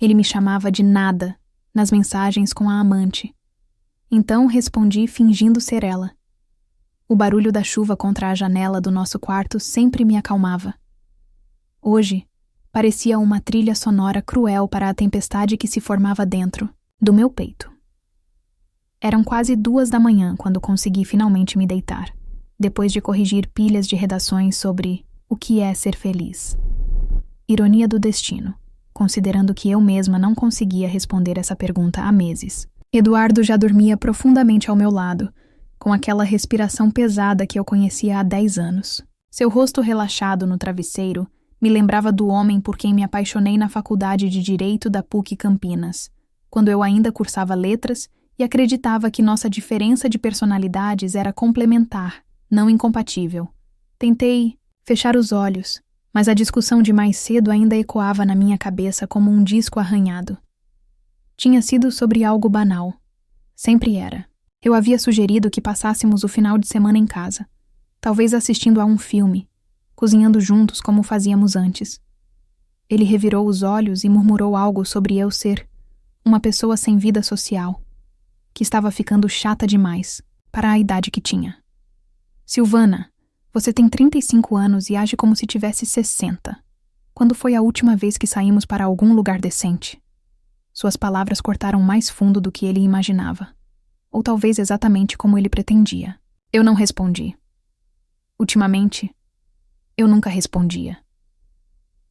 Ele me chamava de nada nas mensagens com a amante. Então respondi fingindo ser ela. O barulho da chuva contra a janela do nosso quarto sempre me acalmava. Hoje, parecia uma trilha sonora cruel para a tempestade que se formava dentro do meu peito. Eram quase 2 da manhã quando consegui finalmente me deitar, depois de corrigir pilhas de redações sobre o que é ser feliz. Ironia do destino, considerando que eu mesma não conseguia responder essa pergunta há meses. Eduardo já dormia profundamente ao meu lado, com aquela respiração pesada que eu conhecia há 10 anos. Seu rosto relaxado no travesseiro me lembrava do homem por quem me apaixonei na Faculdade de Direito da PUC Campinas, quando eu ainda cursava letras e acreditava que nossa diferença de personalidades era complementar, não incompatível. Tentei fechar os olhos, mas a discussão de mais cedo ainda ecoava na minha cabeça como um disco arranhado. Tinha sido sobre algo banal. Sempre era. Eu havia sugerido que passássemos o final de semana em casa, talvez assistindo a um filme, cozinhando juntos como fazíamos antes. Ele revirou os olhos e murmurou algo sobre eu ser uma pessoa sem vida social, que estava ficando chata demais para a idade que tinha. Silvana, você tem 35 anos e age como se tivesse 60. Quando foi a última vez que saímos para algum lugar decente? Suas palavras cortaram mais fundo do que ele imaginava. Ou talvez exatamente como ele pretendia. Eu não respondi. Ultimamente, eu nunca respondia.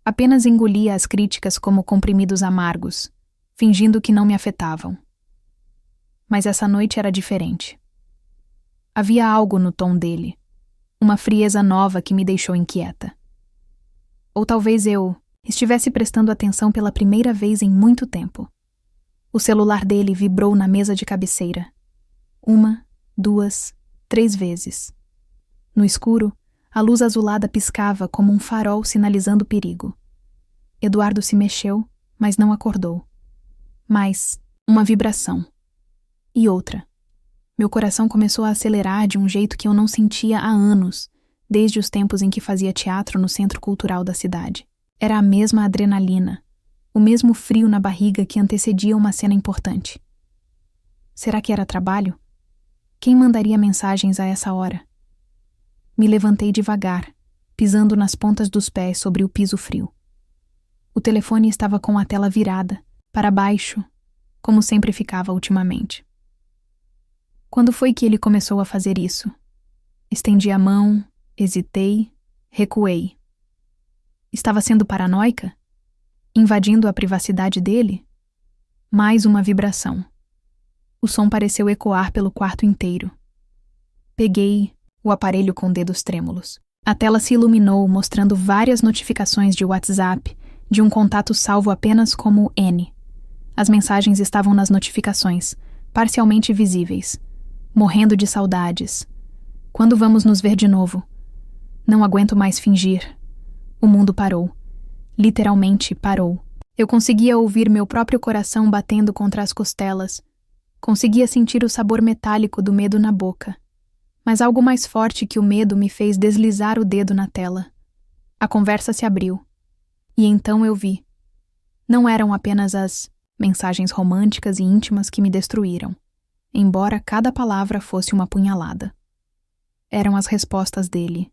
Apenas engolia as críticas como comprimidos amargos, fingindo que não me afetavam. Mas essa noite era diferente. Havia algo no tom dele, uma frieza nova que me deixou inquieta. Ou talvez eu estivesse prestando atenção pela primeira vez em muito tempo. O celular dele vibrou na mesa de cabeceira. 1, 2, 3 vezes. No escuro, a luz azulada piscava como um farol sinalizando perigo. Eduardo se mexeu, mas não acordou. Mais uma vibração. E outra. Meu coração começou a acelerar de um jeito que eu não sentia há anos, desde os tempos em que fazia teatro no Centro Cultural da cidade. Era a mesma adrenalina, o mesmo frio na barriga que antecedia uma cena importante. Será que era trabalho? Quem mandaria mensagens a essa hora? Me levantei devagar, pisando nas pontas dos pés sobre o piso frio. O telefone estava com a tela virada, para baixo, como sempre ficava ultimamente. Quando foi que ele começou a fazer isso? Estendi a mão, hesitei, recuei. Estava sendo paranoica? Invadindo a privacidade dele? Mais uma vibração. O som pareceu ecoar pelo quarto inteiro. Peguei o aparelho com dedos trêmulos. A tela se iluminou, mostrando várias notificações de WhatsApp, de um contato salvo apenas como N. As mensagens estavam nas notificações, parcialmente visíveis. Morrendo de saudades. Quando vamos nos ver de novo? Não aguento mais fingir. O mundo parou. Literalmente parou. Eu conseguia ouvir meu próprio coração batendo contra as costelas. Conseguia sentir o sabor metálico do medo na boca. Mas algo mais forte que o medo me fez deslizar o dedo na tela. A conversa se abriu. E então eu vi. Não eram apenas as mensagens românticas e íntimas que me destruíram, embora cada palavra fosse uma punhalada. Eram as respostas dele.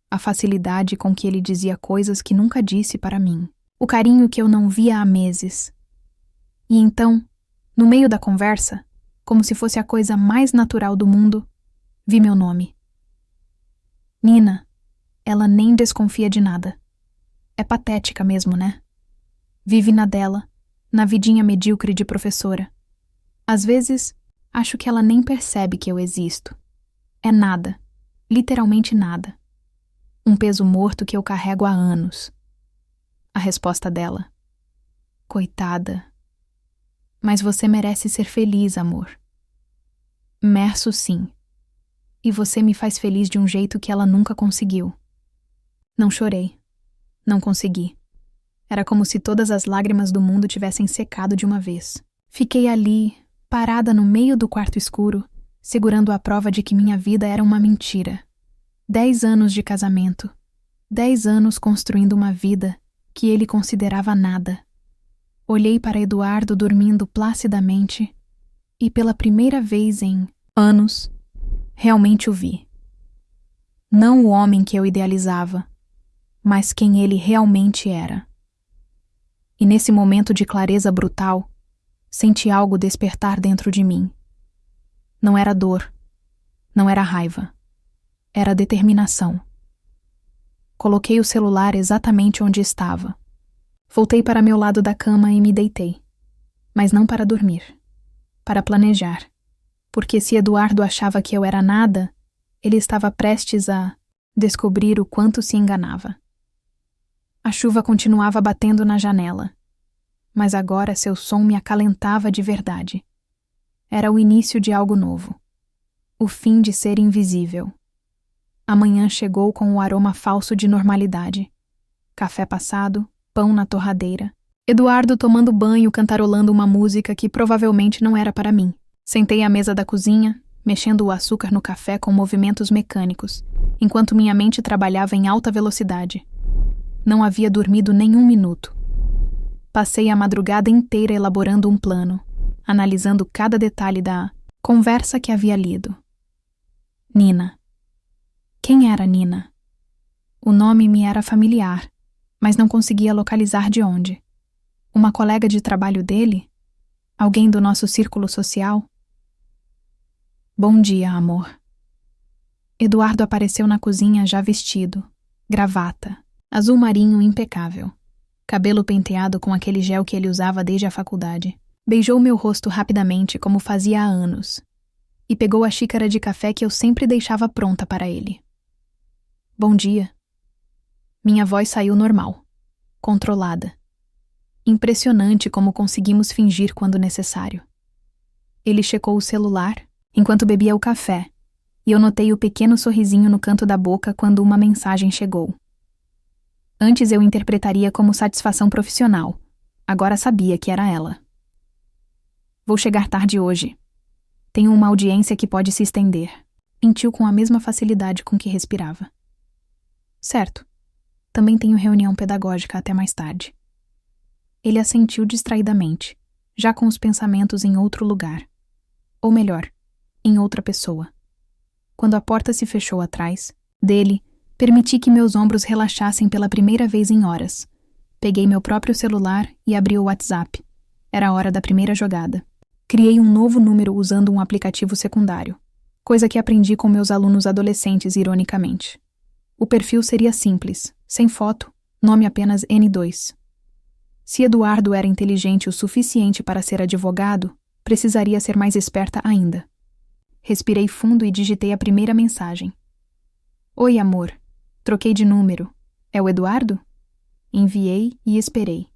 A facilidade com que ele dizia coisas que nunca disse para mim. O carinho que eu não via há meses. E então, no meio da conversa, como se fosse a coisa mais natural do mundo, vi meu nome. Nina, ela nem desconfia de nada. É patética mesmo, né? Vive na dela, na vidinha medíocre de professora. Às vezes, acho que ela nem percebe que eu existo. É nada, literalmente nada. Um peso morto que eu carrego há anos. A resposta dela. Coitada. Mas você merece ser feliz, amor. Mereço sim. E você me faz feliz de um jeito que ela nunca conseguiu. Não chorei. Não consegui. Era como se todas as lágrimas do mundo tivessem secado de uma vez. Fiquei ali, parada no meio do quarto escuro, segurando a prova de que minha vida era uma mentira. 10 anos de casamento. 10 anos construindo uma vida que ele considerava nada. Olhei para Eduardo dormindo placidamente e, pela primeira vez em anos, realmente o vi. Não o homem que eu idealizava, mas quem ele realmente era. E nesse momento de clareza brutal, senti algo despertar dentro de mim. Não era dor, não era raiva, era determinação. Coloquei o celular exatamente onde estava. Voltei para meu lado da cama e me deitei. Mas não para dormir, para planejar. Porque se Eduardo achava que eu era nada, ele estava prestes a descobrir o quanto se enganava. A chuva continuava batendo na janela, mas agora seu som me acalentava de verdade. Era o início de algo novo. O fim de ser invisível. A manhã chegou com o aroma falso de normalidade. Café passado, pão na torradeira. Eduardo tomando banho, cantarolando uma música que provavelmente não era para mim. Sentei à mesa da cozinha, mexendo o açúcar no café com movimentos mecânicos, enquanto minha mente trabalhava em alta velocidade. Não havia dormido nem um minuto. Passei a madrugada inteira elaborando um plano, analisando cada detalhe da conversa que havia lido. Nina. Quem era Nina? O nome me era familiar, mas não conseguia localizar de onde. Uma colega de trabalho dele? Alguém do nosso círculo social? Bom dia, amor. Eduardo apareceu na cozinha já vestido, gravata, azul marinho impecável, cabelo penteado com aquele gel que ele usava desde a faculdade. Beijou meu rosto rapidamente, como fazia há anos, e pegou a xícara de café que eu sempre deixava pronta para ele. Bom dia. Minha voz saiu normal, controlada. Impressionante como conseguimos fingir quando necessário. Ele checou o celular enquanto bebia o café, e eu notei o pequeno sorrisinho no canto da boca quando uma mensagem chegou. Antes eu interpretaria como satisfação profissional, agora sabia que era ela. Vou chegar tarde hoje. Tenho uma audiência que pode se estender. Mentiu com a mesma facilidade com que respirava. Certo. Também tenho reunião pedagógica até mais tarde. Ele assentiu distraidamente, já com os pensamentos em outro lugar. Ou melhor, em outra pessoa. Quando a porta se fechou atrás dele, permiti que meus ombros relaxassem pela primeira vez em horas. Peguei meu próprio celular e abri o WhatsApp. Era a hora da primeira jogada. Criei um novo número usando um aplicativo secundário, coisa que aprendi com meus alunos adolescentes ironicamente. O perfil seria simples, sem foto, nome apenas N2. Se Eduardo era inteligente o suficiente para ser advogado, precisaria ser mais esperta ainda. Respirei fundo e digitei a primeira mensagem. Oi, amor. Troquei de número. É o Eduardo? Enviei e esperei.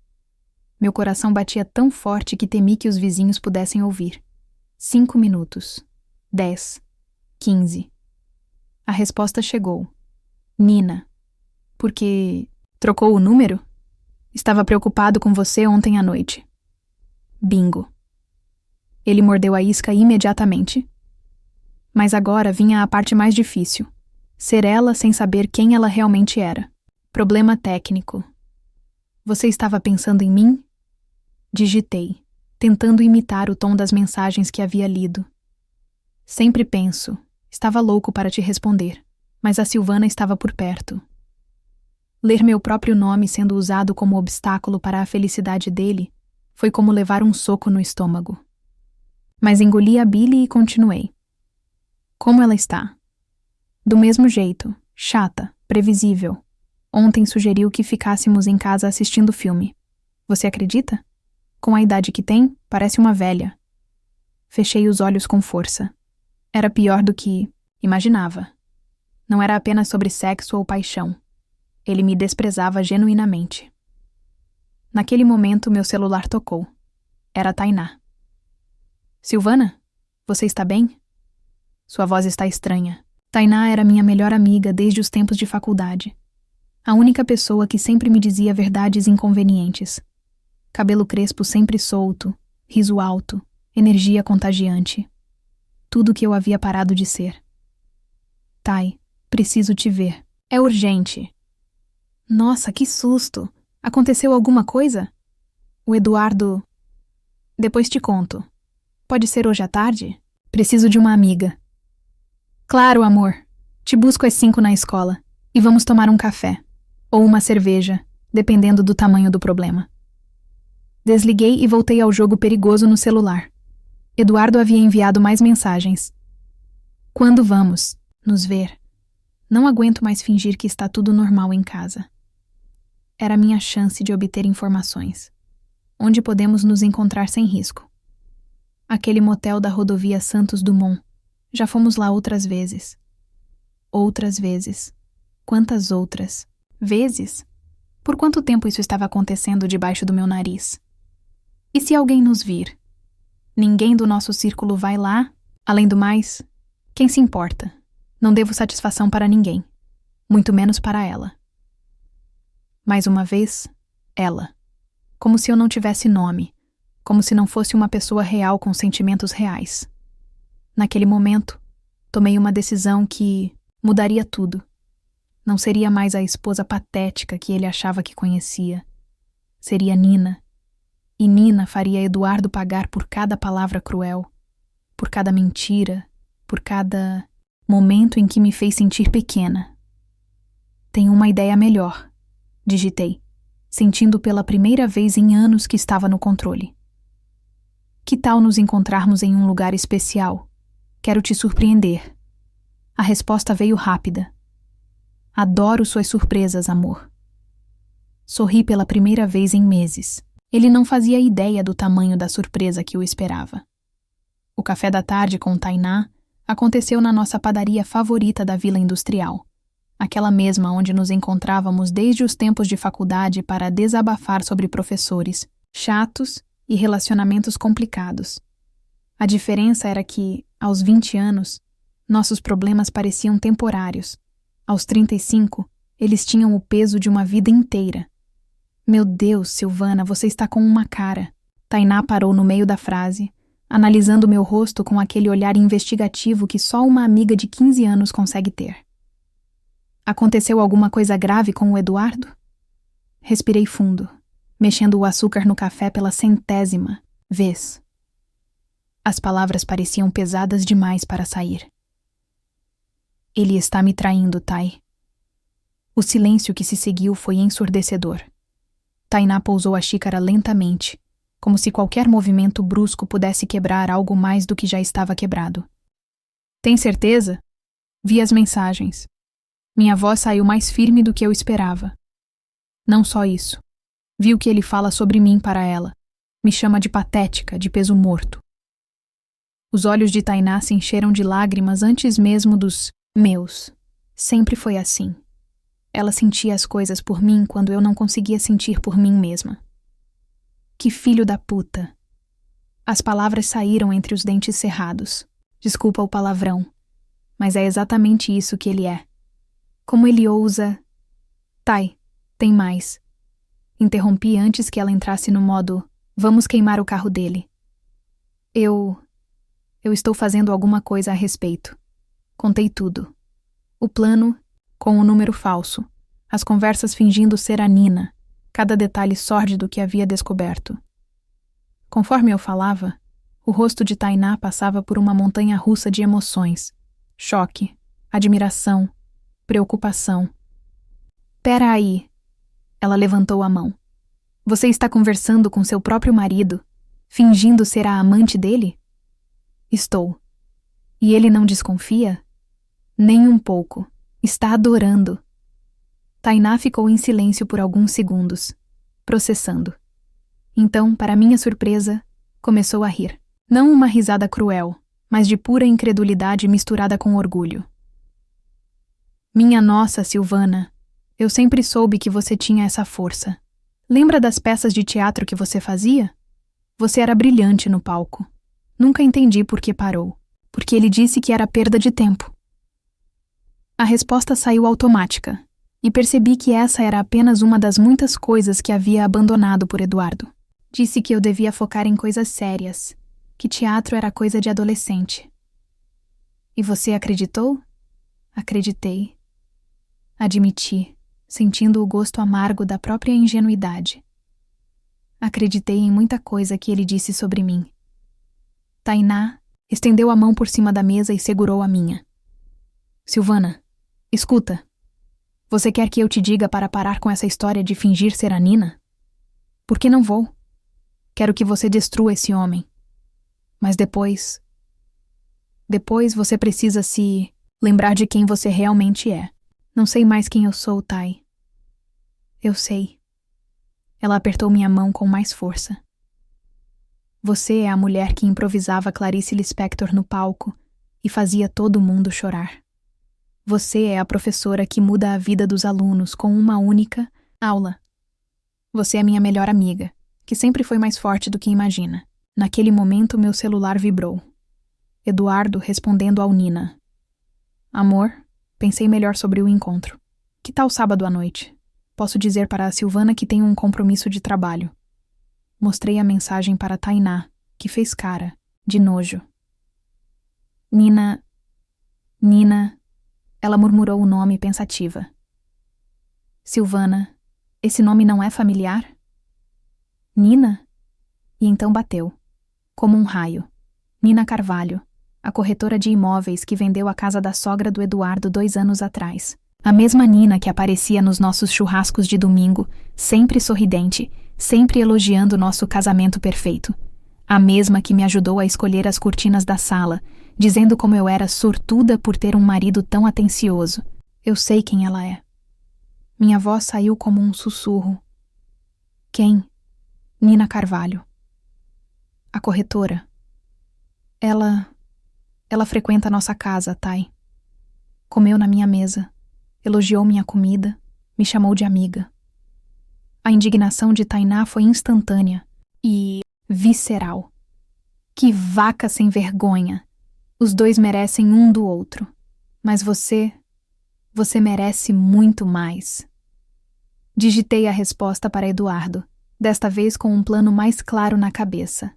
Meu coração batia tão forte que temi que os vizinhos pudessem ouvir. 5 minutos. 10. 15. A resposta chegou. Nina. Porque trocou o número? Estava preocupado com você ontem à noite. Bingo. Ele mordeu a isca imediatamente. Mas agora vinha a parte mais difícil. Ser ela sem saber quem ela realmente era. Problema técnico. Você estava pensando em mim? Digitei, tentando imitar o tom das mensagens que havia lido. Sempre penso. Estava louco para te responder, mas a Silvana estava por perto. Ler meu próprio nome sendo usado como obstáculo para a felicidade dele foi como levar um soco no estômago. Mas engoli a bile e continuei. Como ela está? Do mesmo jeito, chata, previsível. Ontem sugeriu que ficássemos em casa assistindo filme. Você acredita? Com a idade que tem, parece uma velha. Fechei os olhos com força. Era pior do que imaginava. Não era apenas sobre sexo ou paixão. Ele me desprezava genuinamente. Naquele momento, meu celular tocou. Era Tainá. Silvana, você está bem? Sua voz está estranha. Tainá era minha melhor amiga desde os tempos de faculdade. A única pessoa que sempre me dizia verdades inconvenientes. Cabelo crespo sempre solto, riso alto, energia contagiante. Tudo que eu havia parado de ser. Tai, preciso te ver. É urgente. Nossa, que susto! Aconteceu alguma coisa? O Eduardo... Depois te conto. Pode ser hoje à tarde? Preciso de uma amiga. Claro, amor. Te busco às 5 na escola. E vamos tomar um café. Ou uma cerveja, dependendo do tamanho do problema. Desliguei e voltei ao jogo perigoso no celular. Eduardo havia enviado mais mensagens. Quando vamos nos ver? Não aguento mais fingir que está tudo normal em casa. Era a minha chance de obter informações. Onde podemos nos encontrar sem risco? Aquele motel da rodovia Santos Dumont. Já fomos lá outras vezes. Outras vezes. Quantas outras? Vezes? Por quanto tempo isso estava acontecendo debaixo do meu nariz? E se alguém nos vir? Ninguém do nosso círculo vai lá? Além do mais, quem se importa? Não devo satisfação para ninguém. Muito menos para ela. Mais uma vez, ela. Como se eu não tivesse nome. Como se não fosse uma pessoa real com sentimentos reais. Naquele momento, tomei uma decisão que mudaria tudo. Não seria mais a esposa patética que ele achava que conhecia. Seria Nina. E Nina faria Eduardo pagar por cada palavra cruel, por cada mentira, por cada momento em que me fez sentir pequena. Tenho uma ideia melhor, digitei, sentindo pela primeira vez em anos que estava no controle. Que tal nos encontrarmos em um lugar especial? Quero te surpreender. A resposta veio rápida. Adoro suas surpresas, amor. Sorri pela primeira vez em meses. Ele não fazia ideia do tamanho da surpresa que o esperava. O café da tarde com Tainá aconteceu na nossa padaria favorita da Vila Industrial, aquela mesma onde nos encontrávamos desde os tempos de faculdade para desabafar sobre professores chatos e relacionamentos complicados. A diferença era que, aos 20 anos, nossos problemas pareciam temporários. Aos 35, eles tinham o peso de uma vida inteira. Meu Deus, Silvana, você está com uma cara. Tainá parou no meio da frase, analisando meu rosto com aquele olhar investigativo que só uma amiga de 15 anos consegue ter. Aconteceu alguma coisa grave com o Eduardo? Respirei fundo, mexendo o açúcar no café pela 100ª vez. As palavras pareciam pesadas demais para sair. Ele está me traindo, Tai. O silêncio que se seguiu foi ensurdecedor. Tainá pousou a xícara lentamente, como se qualquer movimento brusco pudesse quebrar algo mais do que já estava quebrado. Tem certeza? Vi as mensagens. Minha voz saiu mais firme do que eu esperava. Não só isso. Vi o que ele fala sobre mim para ela. Me chama de patética, de peso morto. Os olhos de Tainá se encheram de lágrimas antes mesmo dos meus. Sempre foi assim. Ela sentia as coisas por mim quando eu não conseguia sentir por mim mesma. Que filho da puta! As palavras saíram entre os dentes cerrados. Desculpa o palavrão, mas é exatamente isso que ele é. Como ele ousa... Tai, tem mais. Interrompi antes que ela entrasse no modo vamos queimar o carro dele. Eu estou fazendo alguma coisa a respeito. Contei tudo. O plano... com o número falso, as conversas fingindo ser a Nina, cada detalhe sórdido que havia descoberto. Conforme eu falava, o rosto de Tainá passava por uma montanha-russa de emoções. Choque, admiração, preocupação. Pera aí. Ela levantou a mão. Você está conversando com seu próprio marido, fingindo ser a amante dele? Estou. E ele não desconfia? Nem um pouco. Está adorando. Tainá ficou em silêncio por alguns segundos, processando. Então, para minha surpresa, começou a rir. Não uma risada cruel, mas de pura incredulidade misturada com orgulho. Minha nossa, Silvana, eu sempre soube que você tinha essa força. Lembra das peças de teatro que você fazia? Você era brilhante no palco. Nunca entendi por que parou. Porque ele disse que era perda de tempo. A resposta saiu automática, e percebi que essa era apenas uma das muitas coisas que havia abandonado por Eduardo. Disse que eu devia focar em coisas sérias, que teatro era coisa de adolescente. E você acreditou? Acreditei. Admiti, sentindo o gosto amargo da própria ingenuidade. Acreditei em muita coisa que ele disse sobre mim. Tainá estendeu a mão por cima da mesa e segurou a minha. Silvana, escuta. Você quer que eu te diga para parar com essa história de fingir ser a Nina? Por que não vou? Quero que você destrua esse homem. Mas depois você precisa se lembrar de quem você realmente é. Não sei mais quem eu sou, Tai. Eu sei. Ela apertou minha mão com mais força. Você é a mulher que improvisava Clarice Lispector no palco e fazia todo mundo chorar. Você é a professora que muda a vida dos alunos com uma única aula. Você é minha melhor amiga, que sempre foi mais forte do que imagina. Naquele momento, meu celular vibrou. Eduardo respondendo ao Nina. Amor, pensei melhor sobre o encontro. Que tal sábado à noite? Posso dizer para a Silvana que tenho um compromisso de trabalho. Mostrei a mensagem para Tainá, que fez cara, de nojo. Nina... Ela murmurou o nome pensativa. Silvana, esse nome não é familiar? Nina? E então bateu, como um raio. Nina Carvalho, a corretora de imóveis que vendeu a casa da sogra do Eduardo 2 anos atrás. A mesma Nina que aparecia nos nossos churrascos de domingo, sempre sorridente, sempre elogiando nosso casamento perfeito. A mesma que me ajudou a escolher as cortinas da sala, dizendo como eu era sortuda por ter um marido tão atencioso. Eu sei quem ela é. Minha voz saiu como um sussurro. Quem? Nina Carvalho. A corretora. Ela frequenta nossa casa, Tai. Comeu na minha mesa, elogiou minha comida, me chamou de amiga. A indignação de Tainá foi instantânea e visceral. Que vaca sem vergonha! Os dois merecem um do outro. Mas você merece muito mais. Digitei a resposta para Eduardo, desta vez com um plano mais claro na cabeça.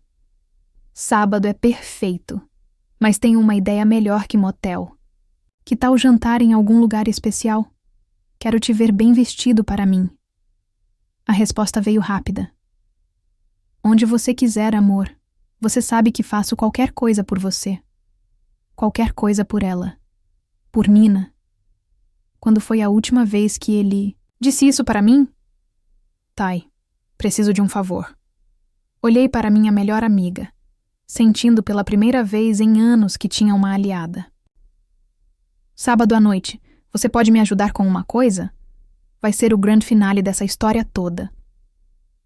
Sábado é perfeito, mas tenho uma ideia melhor que motel. Que tal jantar em algum lugar especial? Quero te ver bem vestido para mim. A resposta veio rápida. Onde você quiser, amor. Você sabe que faço qualquer coisa por você. Qualquer coisa por ela. Por Nina. Quando foi a última vez que ele... Disse isso para mim? Tai, preciso de um favor. Olhei para minha melhor amiga, sentindo pela primeira vez em anos que tinha uma aliada. Sábado à noite, você pode me ajudar com uma coisa? Vai ser o grande finale dessa história toda.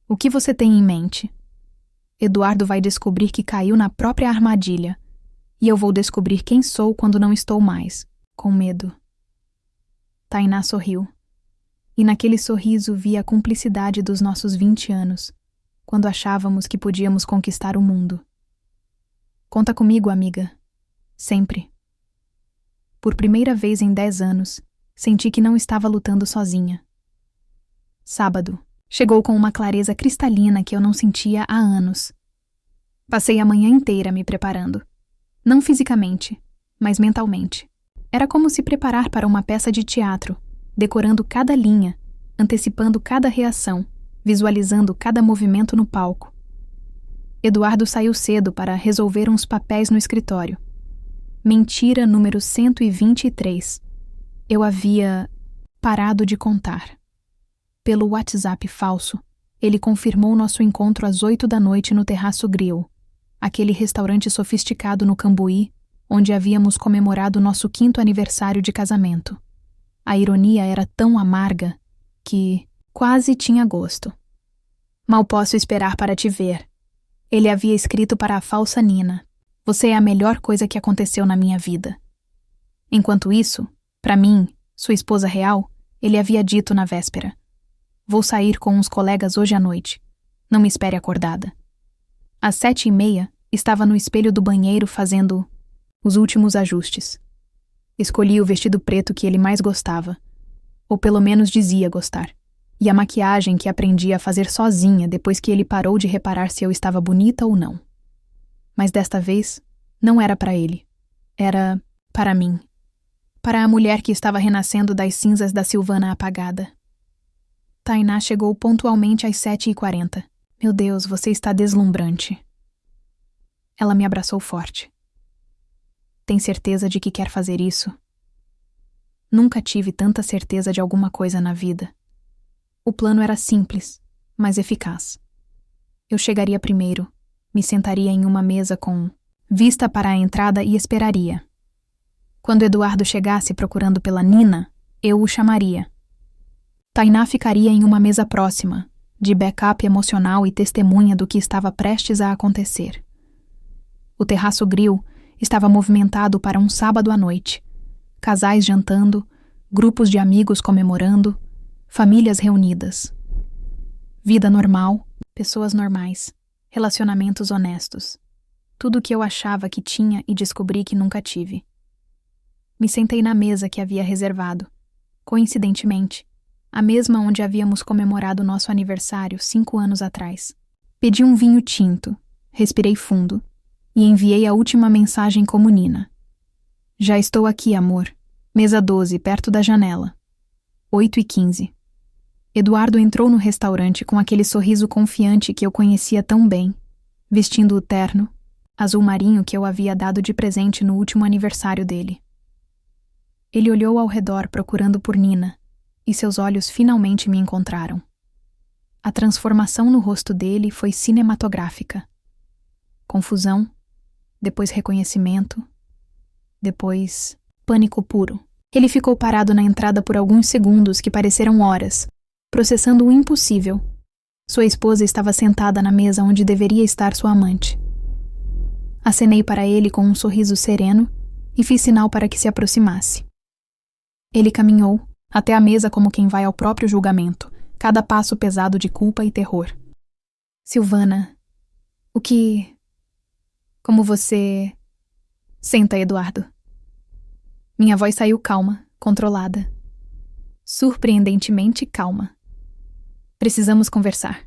O que você tem em mente? Eduardo vai descobrir que caiu na própria armadilha, e eu vou descobrir quem sou quando não estou mais, com medo. Tainá sorriu, e naquele sorriso vi a cumplicidade dos nossos 20 anos, quando achávamos que podíamos conquistar o mundo. Conta comigo, amiga. Sempre. Por primeira vez em 10 anos, senti que não estava lutando sozinha. Sábado. Chegou com uma clareza cristalina que eu não sentia há anos. Passei a manhã inteira me preparando. Não fisicamente, mas mentalmente. Era como se preparar para uma peça de teatro, decorando cada linha, antecipando cada reação, visualizando cada movimento no palco. Eduardo saiu cedo para resolver uns papéis no escritório. Mentira número 123. Eu havia parado de contar. Pelo WhatsApp falso, ele confirmou nosso encontro às 8 da noite no Terraço Grill, aquele restaurante sofisticado no Cambuí, onde havíamos comemorado nosso 5º aniversário de casamento. A ironia era tão amarga que quase tinha gosto. Mal posso esperar para te ver. Ele havia escrito para a falsa Nina. Você é a melhor coisa que aconteceu na minha vida. Enquanto isso, para mim, sua esposa real, ele havia dito na véspera. Vou sair com uns colegas hoje à noite. Não me espere acordada. Às 7h30, estava no espelho do banheiro fazendo os últimos ajustes. Escolhi o vestido preto que ele mais gostava. Ou pelo menos dizia gostar. E a maquiagem que aprendi a fazer sozinha depois que ele parou de reparar se eu estava bonita ou não. Mas desta vez, não era para ele. Era para mim. Para a mulher que estava renascendo das cinzas da Silvana apagada. Tainá chegou pontualmente às 7h40. Meu Deus, você está deslumbrante. Ela me abraçou forte. Tem certeza de que quer fazer isso? Nunca tive tanta certeza de alguma coisa na vida. O plano era simples, mas eficaz. Eu chegaria primeiro, me sentaria em uma mesa com vista para a entrada e esperaria. Quando Eduardo chegasse procurando pela Nina, eu o chamaria. Tainá ficaria em uma mesa próxima, de backup emocional e testemunha do que estava prestes a acontecer. O terraço grill estava movimentado para um sábado à noite. Casais jantando, grupos de amigos comemorando, famílias reunidas. Vida normal, pessoas normais, relacionamentos honestos. Tudo o que eu achava que tinha e descobri que nunca tive. Me sentei na mesa que havia reservado. Coincidentemente, a mesma onde havíamos comemorado nosso aniversário 5 anos atrás. Pedi um vinho tinto, respirei fundo e enviei a última mensagem como Nina. Já estou aqui, amor. Mesa 12, perto da janela. 8h15. Eduardo entrou no restaurante com aquele sorriso confiante que eu conhecia tão bem, vestindo o terno, azul marinho que eu havia dado de presente no último aniversário dele. Ele olhou ao redor procurando por Nina, e seus olhos finalmente me encontraram. A transformação no rosto dele foi cinematográfica. Confusão, depois reconhecimento, depois pânico puro. Ele ficou parado na entrada por alguns segundos que pareceram horas, processando o impossível. Sua esposa estava sentada na mesa onde deveria estar sua amante. Acenei para ele com um sorriso sereno e fiz sinal para que se aproximasse. Ele caminhou até a mesa como quem vai ao próprio julgamento, cada passo pesado de culpa e terror. Silvana, como você... Senta, Eduardo. Minha voz saiu calma, controlada. Surpreendentemente calma. Precisamos conversar.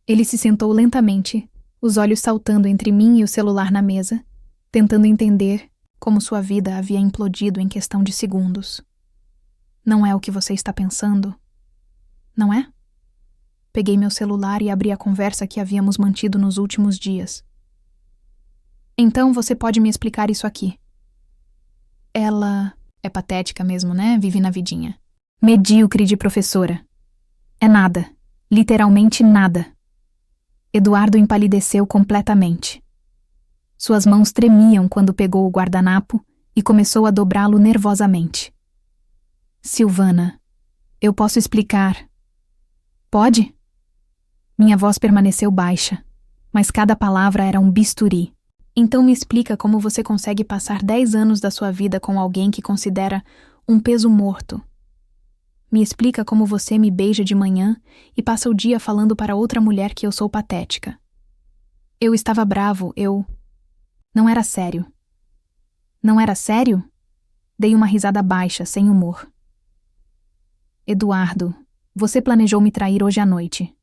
Ele se sentou lentamente, os olhos saltando entre mim e o celular na mesa, tentando entender como sua vida havia implodido em questão de segundos. Não é o que você está pensando? Não é? Peguei meu celular e abri a conversa que havíamos mantido nos últimos dias. Então você pode me explicar isso aqui. Ela... É patética mesmo, né? Vive na vidinha. Medíocre de professora. É nada. Literalmente nada. Eduardo empalideceu completamente. Suas mãos tremiam quando pegou o guardanapo e começou a dobrá-lo nervosamente. Silvana, eu posso explicar. Pode? Minha voz permaneceu baixa, mas cada palavra era um bisturi. Então me explica como você consegue passar 10 anos da sua vida com alguém que considera um peso morto. Me explica como você me beija de manhã e passa o dia falando para outra mulher que eu sou patética. Eu estava bravo, Não era sério. Não era sério? Dei uma risada baixa, sem humor. Eduardo, você planejou me trair hoje à noite.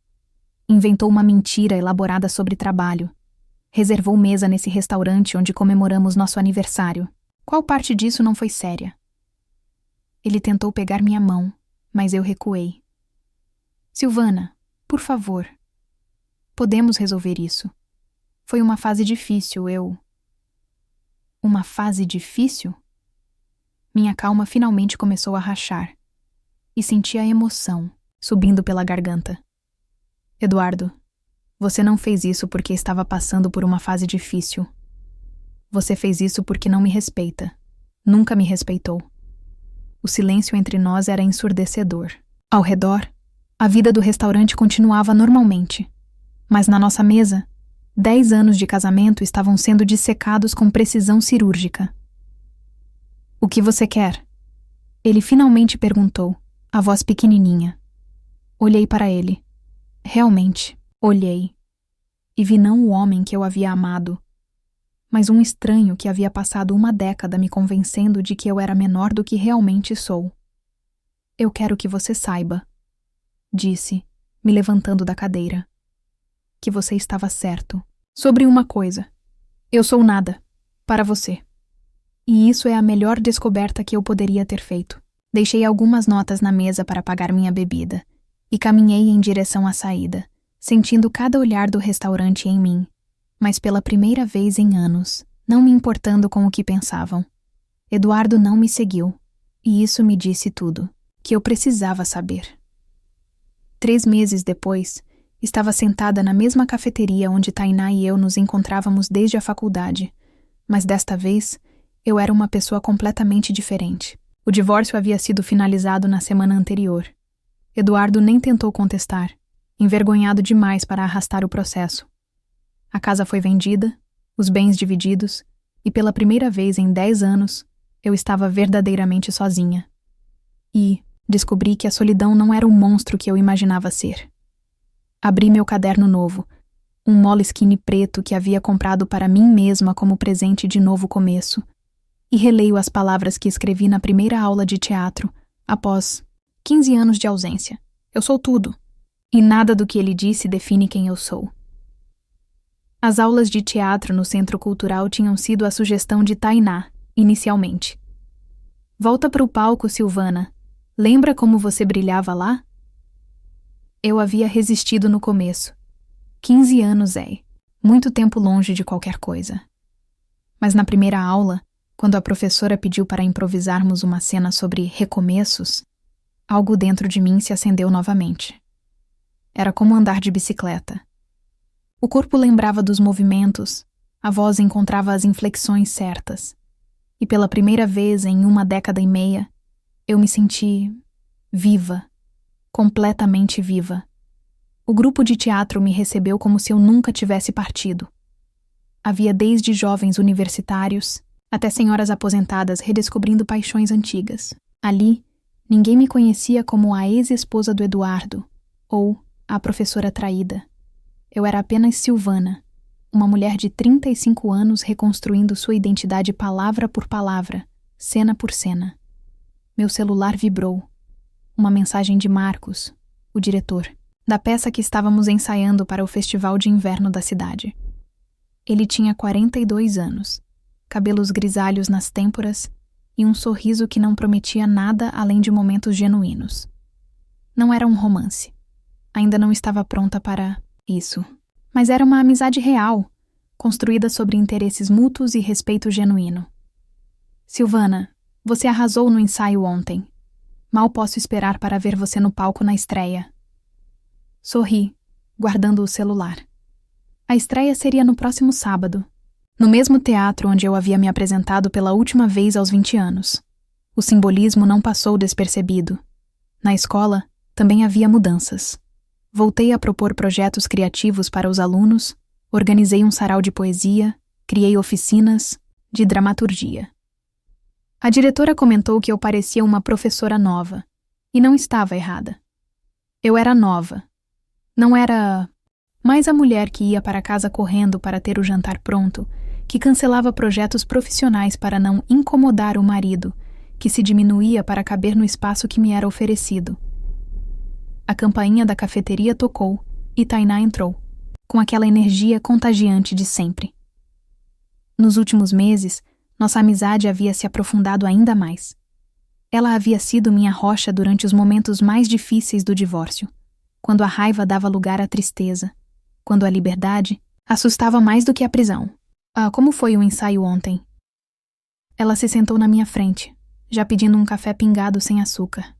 Inventou uma mentira elaborada sobre trabalho. Reservou mesa nesse restaurante onde comemoramos nosso aniversário. Qual parte disso não foi séria? Ele tentou pegar minha mão, mas eu recuei. Silvana, por favor. Podemos resolver isso. Foi uma fase difícil, Uma fase difícil? Minha calma finalmente começou a rachar. E senti a emoção subindo pela garganta. Eduardo, você não fez isso porque estava passando por uma fase difícil. Você fez isso porque não me respeita. Nunca me respeitou. O silêncio entre nós era ensurdecedor. Ao redor, a vida do restaurante continuava normalmente. Mas na nossa mesa, 10 anos de casamento estavam sendo dissecados com precisão cirúrgica. O que você quer? Ele finalmente perguntou, a voz pequenininha. Olhei para ele. Realmente, olhei. E vi não o homem que eu havia amado, mas um estranho que havia passado uma década me convencendo de que eu era menor do que realmente sou. Eu quero que você saiba, disse, me levantando da cadeira, que você estava certo. Sobre uma coisa. Eu sou nada, para você. E isso é a melhor descoberta que eu poderia ter feito. Deixei algumas notas na mesa para pagar minha bebida e caminhei em direção à saída, sentindo cada olhar do restaurante em mim, mas pela primeira vez em anos, não me importando com o que pensavam. Eduardo não me seguiu, e isso me disse tudo, que eu precisava saber. 3 meses depois, estava sentada na mesma cafeteria onde Tainá e eu nos encontrávamos desde a faculdade, mas desta vez, eu era uma pessoa completamente diferente. O divórcio havia sido finalizado na semana anterior. Eduardo nem tentou contestar, envergonhado demais para arrastar o processo. A casa foi vendida, os bens divididos, e pela primeira vez em 10 anos, eu estava verdadeiramente sozinha. E descobri que a solidão não era o monstro que eu imaginava ser. Abri meu caderno novo, um Moleskine preto que havia comprado para mim mesma como presente de novo começo, e releio as palavras que escrevi na primeira aula de teatro, após 15 anos de ausência. Eu sou tudo, e nada do que ele disse define quem eu sou. As aulas de teatro no Centro Cultural tinham sido a sugestão de Tainá, inicialmente. Volta para o palco, Silvana. Lembra como você brilhava lá? Eu havia resistido no começo. 15 anos, muito tempo longe de qualquer coisa. Mas na primeira aula, quando a professora pediu para improvisarmos uma cena sobre recomeços, algo dentro de mim se acendeu novamente. Era como andar de bicicleta. O corpo lembrava dos movimentos, a voz encontrava as inflexões certas. E pela primeira vez em 1 década e meia, eu me senti viva, completamente viva. O grupo de teatro me recebeu como se eu nunca tivesse partido. Havia desde jovens universitários até senhoras aposentadas redescobrindo paixões antigas. Ali, ninguém me conhecia como a ex-esposa do Eduardo ou a professora traída. Eu era apenas Silvana, uma mulher de 35 anos reconstruindo sua identidade palavra por palavra, cena por cena. Meu celular vibrou. Uma mensagem de Marcos, o diretor, da peça que estávamos ensaiando para o festival de inverno da cidade. Ele tinha 42 anos, cabelos grisalhos nas têmporas e um sorriso que não prometia nada além de momentos genuínos. Não era um romance. Ainda não estava pronta para isso. Mas era uma amizade real, construída sobre interesses mútuos e respeito genuíno. Silvana, você arrasou no ensaio ontem. Mal posso esperar para ver você no palco na estreia. Sorri, guardando o celular. A estreia seria no próximo sábado, no mesmo teatro onde eu havia me apresentado pela última vez aos 20 anos. O simbolismo não passou despercebido. Na escola, também havia mudanças. Voltei a propor projetos criativos para os alunos, organizei um sarau de poesia, criei oficinas de dramaturgia. A diretora comentou que eu parecia uma professora nova, e não estava errada. Eu era nova. Não era mais a mulher que ia para casa correndo para ter o jantar pronto, que cancelava projetos profissionais para não incomodar o marido, que se diminuía para caber no espaço que me era oferecido. A campainha da cafeteria tocou e Tainá entrou, com aquela energia contagiante de sempre. Nos últimos meses, nossa amizade havia se aprofundado ainda mais. Ela havia sido minha rocha durante os momentos mais difíceis do divórcio, quando a raiva dava lugar à tristeza, quando a liberdade assustava mais do que a prisão. Como foi o ensaio ontem? Ela se sentou na minha frente, já pedindo um café pingado sem açúcar.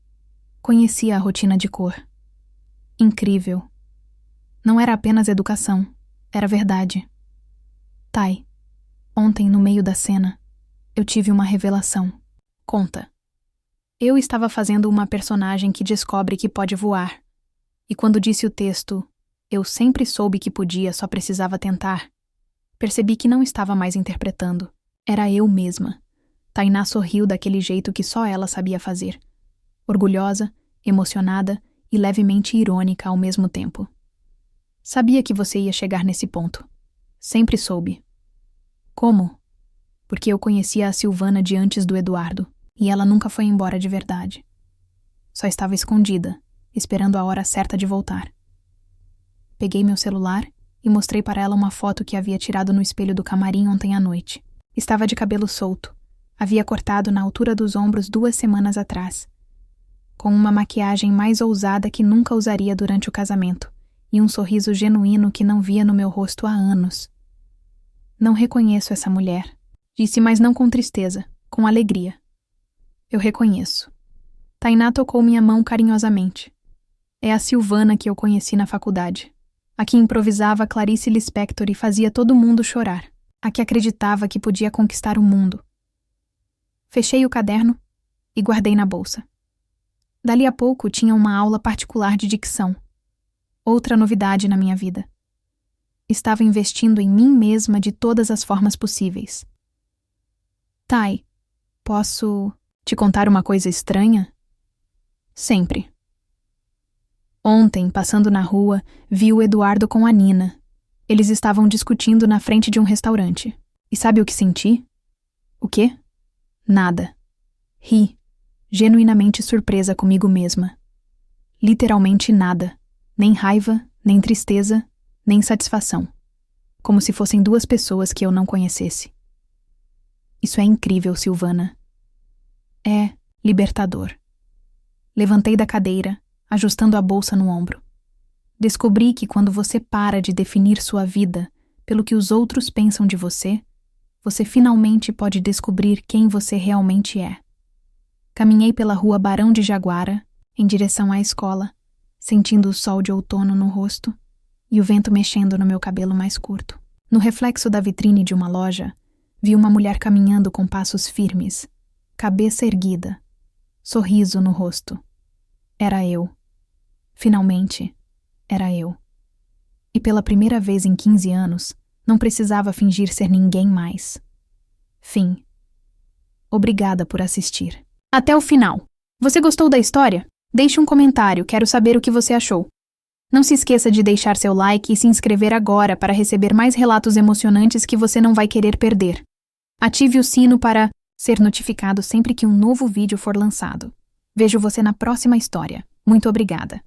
Conhecia a rotina de cor. Incrível. Não era apenas educação, era verdade. Tai, ontem no meio da cena, eu tive uma revelação. Conta. Eu estava fazendo uma personagem que descobre que pode voar. E quando disse o texto, eu sempre soube que podia, só precisava tentar, percebi que não estava mais interpretando. Era eu mesma. Tainá sorriu daquele jeito que só ela sabia fazer. Orgulhosa, emocionada e levemente irônica ao mesmo tempo. Sabia que você ia chegar nesse ponto. Sempre soube. Como? Porque eu conhecia a Silvana de antes do Eduardo, e ela nunca foi embora de verdade. Só estava escondida, esperando a hora certa de voltar. Peguei meu celular e mostrei para ela uma foto que havia tirado no espelho do camarim ontem à noite. Estava de cabelo solto. Havia cortado na altura dos ombros 2 semanas atrás, com uma maquiagem mais ousada que nunca usaria durante o casamento, e um sorriso genuíno que não via no meu rosto há anos. Não reconheço essa mulher, disse, mas não com tristeza, com alegria. Eu reconheço. Tainá tocou minha mão carinhosamente. É a Silvana que eu conheci na faculdade. A que improvisava Clarice Lispector e fazia todo mundo chorar. A que acreditava que podia conquistar o mundo. Fechei o caderno e guardei na bolsa. Dali a pouco tinha uma aula particular de dicção. Outra novidade na minha vida. Estava investindo em mim mesma de todas as formas possíveis. Tai, posso te contar uma coisa estranha? Sempre. Ontem, passando na rua, vi o Eduardo com a Nina. Eles estavam discutindo na frente de um restaurante. E sabe o que senti? O quê? Nada. Ri, genuinamente surpresa comigo mesma. Literalmente nada. Nem raiva, nem tristeza, nem satisfação. Como se fossem duas pessoas que eu não conhecesse. Isso é incrível, Silvana. É libertador. Levantei da cadeira, ajustando a bolsa no ombro. Descobri que quando você para de definir sua vida pelo que os outros pensam de você, você finalmente pode descobrir quem você realmente é. Caminhei pela rua Barão de Jaguara, em direção à escola, sentindo o sol de outono no rosto e o vento mexendo no meu cabelo mais curto. No reflexo da vitrine de uma loja, vi uma mulher caminhando com passos firmes, cabeça erguida, sorriso no rosto. Era eu. Finalmente, era eu. E pela primeira vez em 15 anos, não precisava fingir ser ninguém mais. Fim. Obrigada por assistir. Até o final. Você gostou da história? Deixe um comentário, quero saber o que você achou. Não se esqueça de deixar seu like e se inscrever agora para receber mais relatos emocionantes que você não vai querer perder. Ative o sino para ser notificado sempre que um novo vídeo for lançado. Vejo você na próxima história. Muito obrigada.